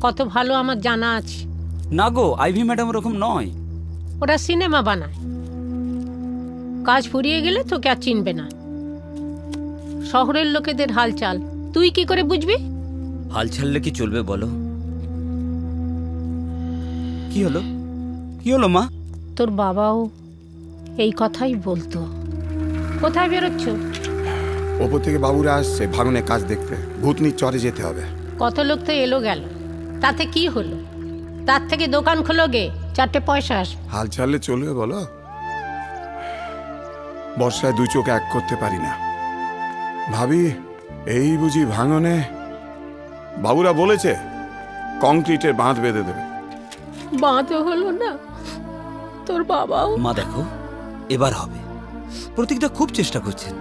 কত ভালো আমার জানা আছে। না গো, আইভি ম্যাডাম ওরকম নয়। ওরা সিনেমা বানায়, কাজ ফুরিয়ে গেলে তোকে আর চিনবে না। শহরের লোকেদের হালচাল তুই কি করে বুঝবি? হাল ছাড়লে কি চলবে বলো? কি হলো, কি হলো মা? তোর বাবাও এই কথাই বলতো। কোথায় বেরোচ্ছ? ওপর থেকে বাবুরা আসছে ভাঙনে কাজ দেখতে, ভূতনির চরে যেতে হবে। কত লোক তো এলো গেল, তাতে কি হলো? তার থেকে দোকান খোলো গে, 4টে পয়সা আসবে। হাল ছাড়লে চলবে বলো? বর্ষায় দুই চোখ এক করতে পারি না। ভাবি এই বুঝি ভাঙনে বাবুরা বলেছে কংক্রিটের বাঁধ বেঁধে দেবে। বাঁধও হলো না, তোর বাবাও। মা দেখো, এবার হবে। প্রতীকটা খুব চেষ্টা করছেন,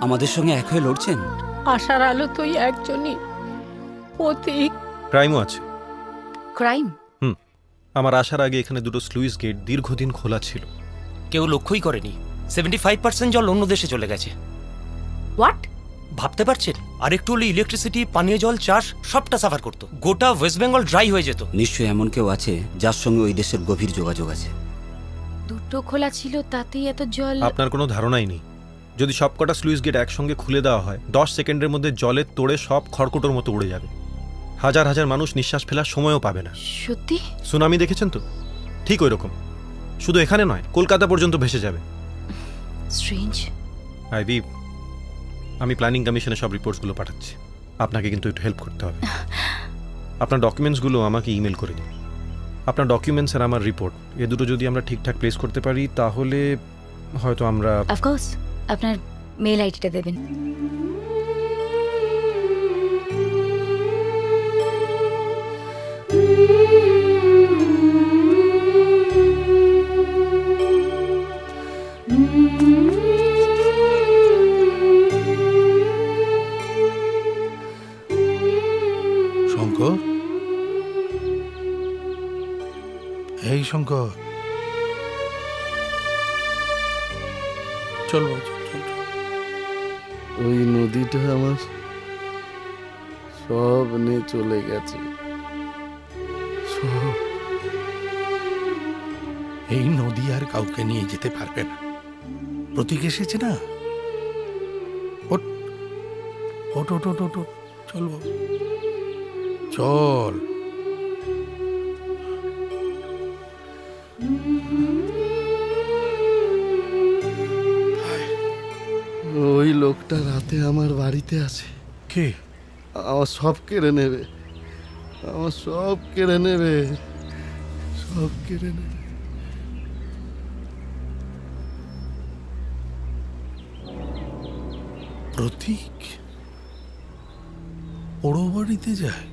আমাদের সঙ্গে এক হয়ে লড়ছেন। আশার আলো তুই একজনই। প্রতীক ক্রাইমও আছে। ক্রাইম? আমার আসার আগে এখানে দুটো স্লুইস গেট দীর্ঘদিন খোলা ছিল, কেউ লক্ষ্যই করেনি। 75% জল অন্য দেশে চলে গেছে। হোয়াট? ভাবতে পারছেন? আর একটু হলে ইলেকট্রিসিটি, পানীয় জল, চাষ সবটা সাফার করতো। গোটা ওয়েস্ট বেঙ্গল ড্রাই হয়ে যেত। নিশ্চয়ই এমন কেউ আছে যার সঙ্গে ওই দেশের গভীর যোগাযোগ আছে। দুটো খোলা ছিল, তাতেই এত জল? আপনার কোনো ধারণাই নেই। যদি সবকটা স্লুইস গেট একসঙ্গে খুলে দেওয়া হয়, 10 সেকেন্ডের মধ্যে জলের তোড়ে সব খড়কুটোর মতো উড়ে যাবে। হাজার হাজার মানুষ নিঃশ্বাস ফেলার সময়ও পাবে না। সত্যি? সুনামি দেখেছেন তো? ঠিক ওই রকম। শুধু এখানে নয়, কলকাতা পর্যন্ত ভেসে যাবে। স্ট্রেঞ্জ। আইভি, আমি প্ল্যানিং কমিশনে সব রিপোর্টসগুলো পাঠাচ্ছি। আপনাকে কিন্তু একটু হেল্প করতে হবে। আপনার ডকুমেন্টসগুলো আমাকে ইমেল করে দিন। আপনার ডকুমেন্টস আর আমার রিপোর্ট, এ দুটো যদি আমরা ঠিকঠাক প্লেস করতে পারি তাহলে হয়তো আমরা... অফকোর্স, আপনার মেল আইডিটা দেবেন। শঙ্কর, এই শঙ্কর, চল চল চল। ওই নদীটা আমার সব নিয়ে চলে গেছে, সব। এই নদী আর কাউকে নিয়ে যেতে পারবে না। প্রতীক এসেছে না? ওট ওট ওট ওট ওট, চল বাবু, চল। ওই লোকটা রাতে আমার বাড়িতে আছে। কে? আমার সব কেড়ে নেবে, আমার সব কেড়ে নেবে, সব কেড়ে নেবে। প্রতীক ওড়ো বাড়িতে যায়?